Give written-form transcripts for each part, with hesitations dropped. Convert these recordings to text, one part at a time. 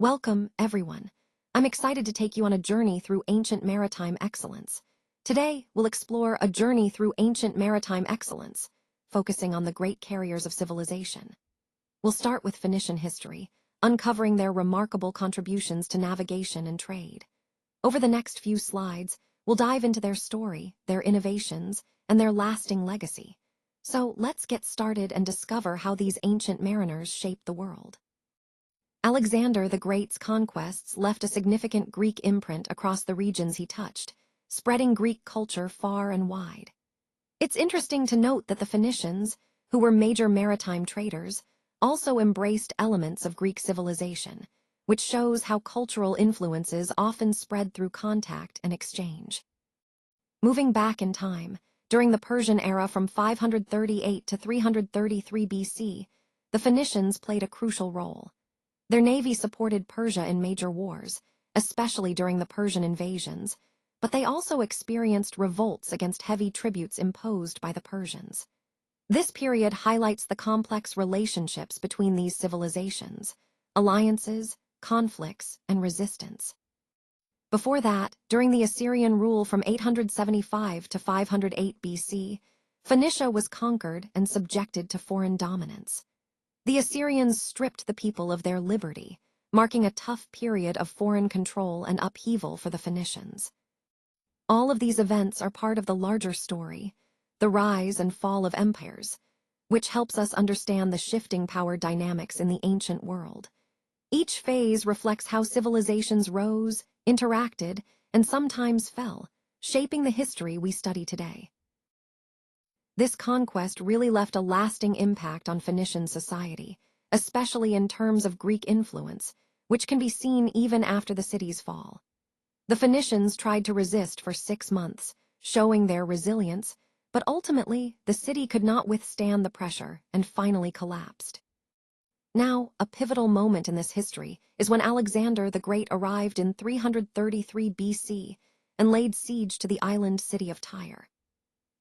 Welcome, everyone. I'm excited to take you on a journey through ancient maritime excellence. Today, we'll explore a journey through ancient maritime excellence, focusing on the great carriers of civilization. We'll start with Phoenician history, uncovering their remarkable contributions to navigation and trade. Over the next few slides, we'll dive into their story, their innovations, and their lasting legacy. So let's get started and discover how these ancient mariners shaped the world. Alexander the Great's conquests left a significant Greek imprint across the regions he touched, spreading Greek culture far and wide. It's interesting to note that the Phoenicians, who were major maritime traders, also embraced elements of Greek civilization, which shows how cultural influences often spread through contact and exchange. Moving back in time, during the Persian era from 538 to 333 BC, the Phoenicians played a crucial role. Their navy supported Persia in major wars, especially during the Persian invasions, but they also experienced revolts against heavy tributes imposed by the Persians. This period highlights the complex relationships between these civilizations, alliances, conflicts, and resistance. Before that, during the Assyrian rule from 875 to 508 BC, Phoenicia was conquered and subjected to foreign dominance. The Assyrians stripped the people of their liberty, marking a tough period of foreign control and upheaval for the Phoenicians. All of these events are part of the larger story, the rise and fall of empires, which helps us understand the shifting power dynamics in the ancient world. Each phase reflects how civilizations rose, interacted, and sometimes fell, shaping the history we study today. This conquest really left a lasting impact on Phoenician society, especially in terms of Greek influence, which can be seen even after the city's fall. The Phoenicians tried to resist for 6 months, showing their resilience, but ultimately the city could not withstand the pressure and finally collapsed. Now, a pivotal moment in this history is when Alexander the Great arrived in 333 BC and laid siege to the island city of Tyre.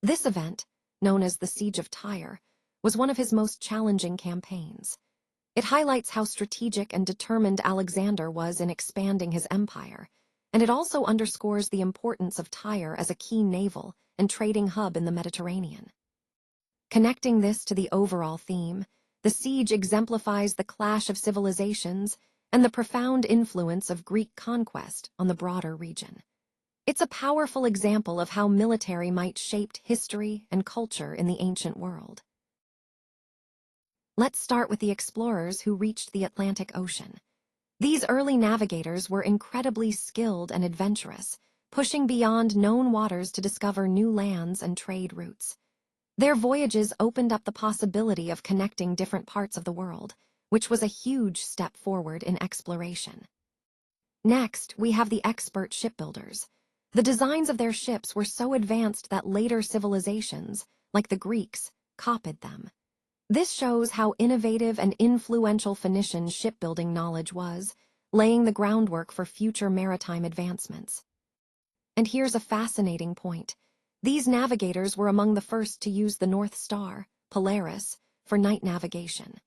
This event, known as the Siege of Tyre, was one of his most challenging campaigns. It highlights how strategic and determined Alexander was in expanding his empire, and it also underscores the importance of Tyre as a key naval and trading hub in the Mediterranean. Connecting this to the overall theme, the siege exemplifies the clash of civilizations and the profound influence of Greek conquest on the broader region. It's a powerful example of how military might shape history and culture in the ancient world. Let's start with the explorers who reached the Atlantic Ocean. These early navigators were incredibly skilled and adventurous, pushing beyond known waters to discover new lands and trade routes. Their voyages opened up the possibility of connecting different parts of the world, which was a huge step forward in exploration. Next, we have the expert shipbuilders. The designs of their ships were so advanced that later civilizations, like the Greeks, copied them. This shows how innovative and influential Phoenician shipbuilding knowledge was, laying the groundwork for future maritime advancements. And here's a fascinating point. These navigators were among the first to use the North Star, Polaris, for night navigation.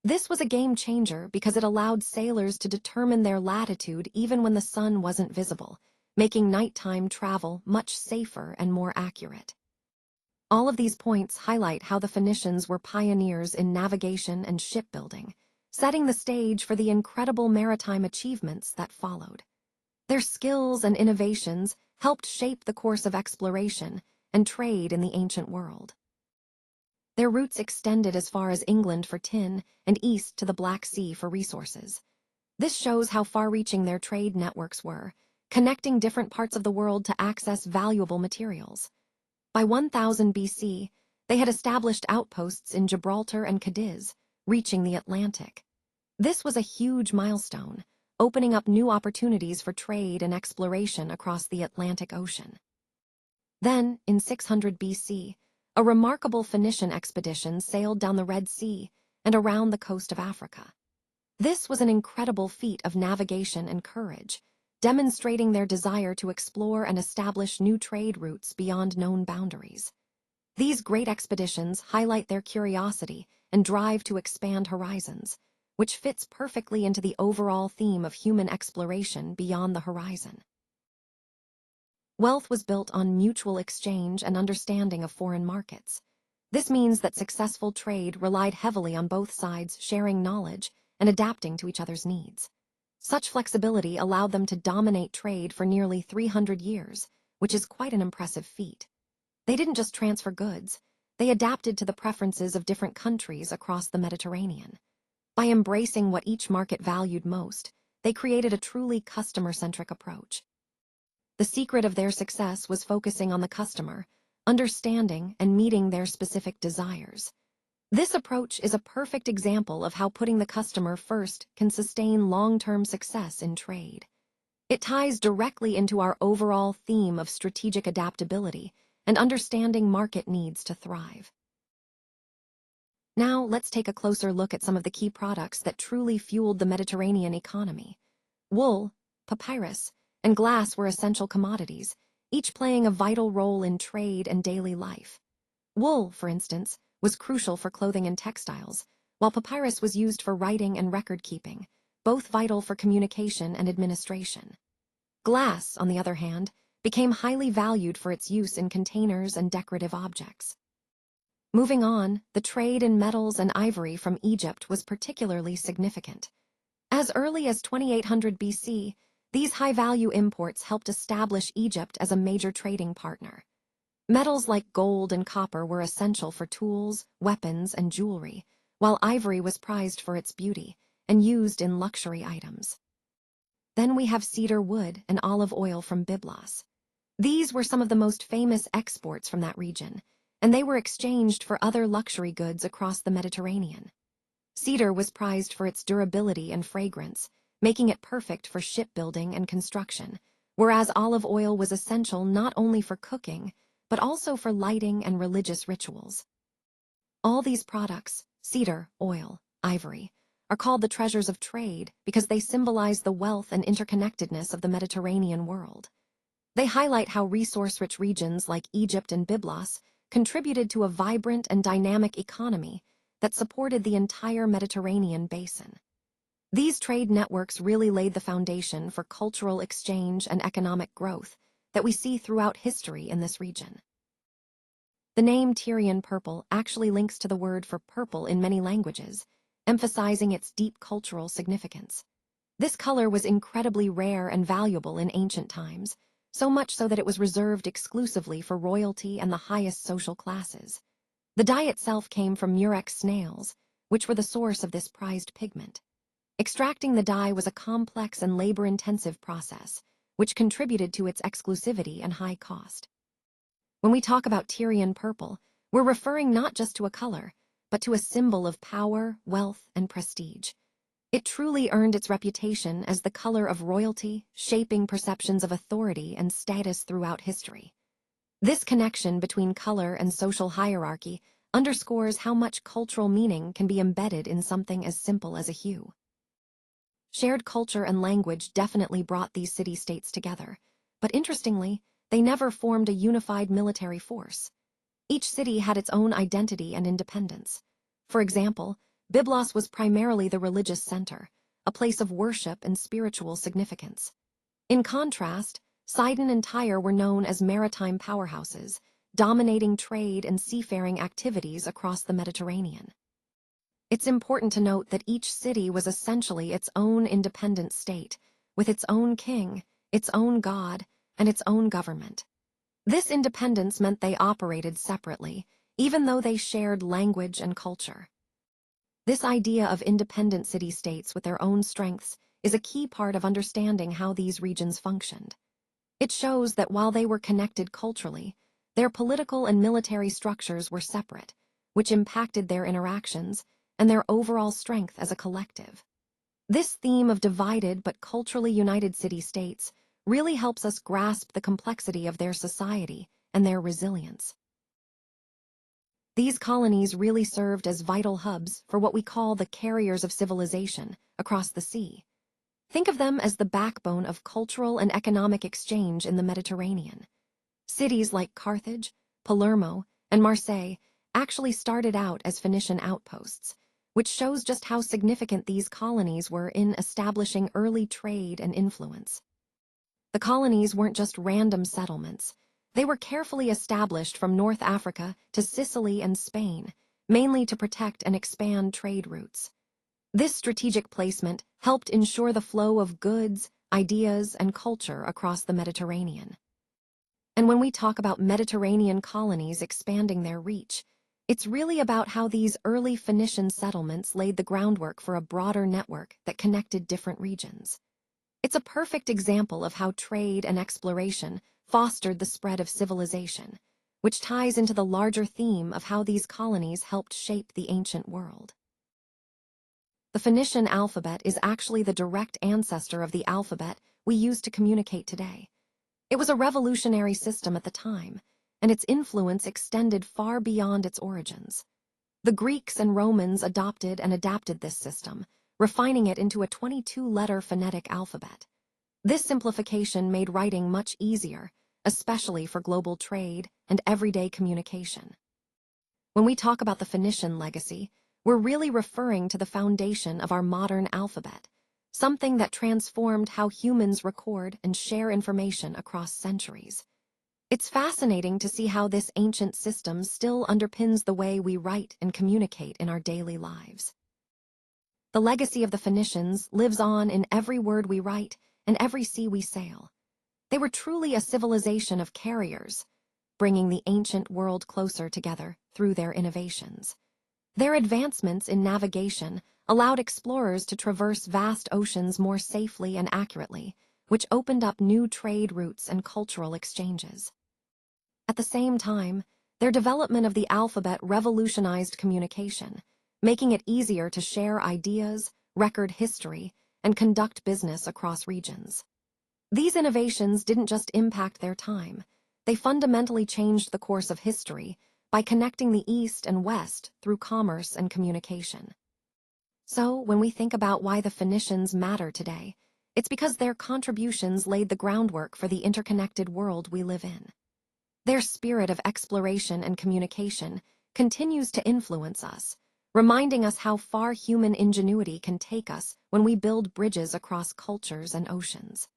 This was a game changer because it allowed sailors to determine their latitude even when the sun wasn't visible, making nighttime travel much safer and more accurate. All of these points highlight how the Phoenicians were pioneers in navigation and shipbuilding, setting the stage for the incredible maritime achievements that followed. Their skills and innovations helped shape the course of exploration and trade in the ancient world. Their routes extended as far as England for tin and east to the Black Sea for resources. This shows how far-reaching their trade networks were, connecting different parts of the world to access valuable materials. By 1000 BC, they had established outposts in Gibraltar and Cadiz, reaching the Atlantic. This was a huge milestone, opening up new opportunities for trade and exploration across the Atlantic Ocean. Then, in 600 BC, a remarkable Phoenician expedition sailed down the Red Sea and around the coast of Africa. This was an incredible feat of navigation and courage, demonstrating their desire to explore and establish new trade routes beyond known boundaries. These great expeditions highlight their curiosity and drive to expand horizons, which fits perfectly into the overall theme of human exploration beyond the horizon. Wealth was built on mutual exchange and understanding of foreign markets. This means that successful trade relied heavily on both sides sharing knowledge and adapting to each other's needs. Such flexibility allowed them to dominate trade for nearly 300 years, which is quite an impressive feat. They didn't just transfer goods, they adapted to the preferences of different countries across the Mediterranean. By embracing what each market valued most, they created a truly customer-centric approach. The secret of their success was focusing on the customer, understanding and meeting their specific desires. This approach is a perfect example of how putting the customer first can sustain long-term success in trade. It ties directly into our overall theme of strategic adaptability and understanding market needs to thrive. Now, let's take a closer look at some of the key products that truly fueled the Mediterranean economy. Wool, papyrus, and glass were essential commodities, each playing a vital role in trade and daily life. Wool, for instance, was crucial for clothing and textiles, while papyrus was used for writing and record-keeping, both vital for communication and administration. Glass, on the other hand, became highly valued for its use in containers and decorative objects. Moving on, the trade in metals and ivory from Egypt was particularly significant. As early as 2800 BC, these high-value imports helped establish Egypt as a major trading partner. Metals like gold and copper were essential for tools, weapons, and jewelry, while ivory was prized for its beauty and used in luxury items. Then we have cedar wood and olive oil from Byblos. These were some of the most famous exports from that region, and they were exchanged for other luxury goods across the Mediterranean. Cedar was prized for its durability and fragrance, making it perfect for shipbuilding and construction, whereas olive oil was essential not only for cooking, but also for lighting and religious rituals. All these products, cedar, oil, ivory, are called the treasures of trade because they symbolize the wealth and interconnectedness of the Mediterranean world. They highlight how resource-rich regions like Egypt and Byblos contributed to a vibrant and dynamic economy that supported the entire Mediterranean basin. These trade networks really laid the foundation for cultural exchange and economic growth that we see throughout history in this region. The name Tyrian purple actually links to the word for purple in many languages, emphasizing its deep cultural significance. This color was incredibly rare and valuable in ancient times, so much so that it was reserved exclusively for royalty and the highest social classes. The dye itself came from murex snails, which were the source of this prized pigment. Extracting the dye was a complex and labor-intensive process, which contributed to its exclusivity and high cost. When we talk about Tyrian purple, we're referring not just to a color, but to a symbol of power, wealth, and prestige. It truly earned its reputation as the color of royalty, shaping perceptions of authority and status throughout history. This connection between color and social hierarchy underscores how much cultural meaning can be embedded in something as simple as a hue. Shared culture and language definitely brought these city-states together, but interestingly, they never formed a unified military force. Each city had its own identity and independence. For example, Byblos was primarily the religious center, a place of worship and spiritual significance. In contrast, Sidon and Tyre were known as maritime powerhouses, dominating trade and seafaring activities across the Mediterranean. It's important to note that each city was essentially its own independent state, with its own king, its own god, and its own government. This independence meant they operated separately, even though they shared language and culture. This idea of independent city-states with their own strengths is a key part of understanding how these regions functioned. It shows that while they were connected culturally, their political and military structures were separate, which impacted their interactions and their overall strength as a collective. This theme of divided but culturally united city-states really helps us grasp the complexity of their society and their resilience. These colonies really served as vital hubs for what we call the carriers of civilization across the sea. Think of them as the backbone of cultural and economic exchange in the Mediterranean. Cities like Carthage, Palermo, and Marseille actually started out as Phoenician outposts, which shows just how significant these colonies were in establishing early trade and influence. The colonies weren't just random settlements. They were carefully established from North Africa to Sicily and Spain, mainly to protect and expand trade routes. This strategic placement helped ensure the flow of goods, ideas, and culture across the Mediterranean. And when we talk about Mediterranean colonies expanding their reach, it's really about how these early Phoenician settlements laid the groundwork for a broader network that connected different regions. It's a perfect example of how trade and exploration fostered the spread of civilization, which ties into the larger theme of how these colonies helped shape the ancient world. The Phoenician alphabet is actually the direct ancestor of the alphabet we use to communicate today. It was a revolutionary system at the time, and its influence extended far beyond its origins. The Greeks and Romans adopted and adapted this system, refining it into a 22-letter phonetic alphabet. This simplification made writing much easier, especially for global trade and everyday communication. When we talk about the Phoenician legacy, we're really referring to the foundation of our modern alphabet, something that transformed how humans record and share information across centuries. It's fascinating to see how this ancient system still underpins the way we write and communicate in our daily lives. The legacy of the Phoenicians lives on in every word we write and every sea we sail. They were truly a civilization of carriers, bringing the ancient world closer together through their innovations. Their advancements in navigation allowed explorers to traverse vast oceans more safely and accurately, which opened up new trade routes and cultural exchanges. At the same time, their development of the alphabet revolutionized communication, making it easier to share ideas, record history, and conduct business across regions. These innovations didn't just impact their time, they fundamentally changed the course of history by connecting the East and West through commerce and communication. So, when we think about why the Phoenicians matter today, it's because their contributions laid the groundwork for the interconnected world we live in. Their spirit of exploration and communication continues to influence us, reminding us how far human ingenuity can take us when we build bridges across cultures and oceans.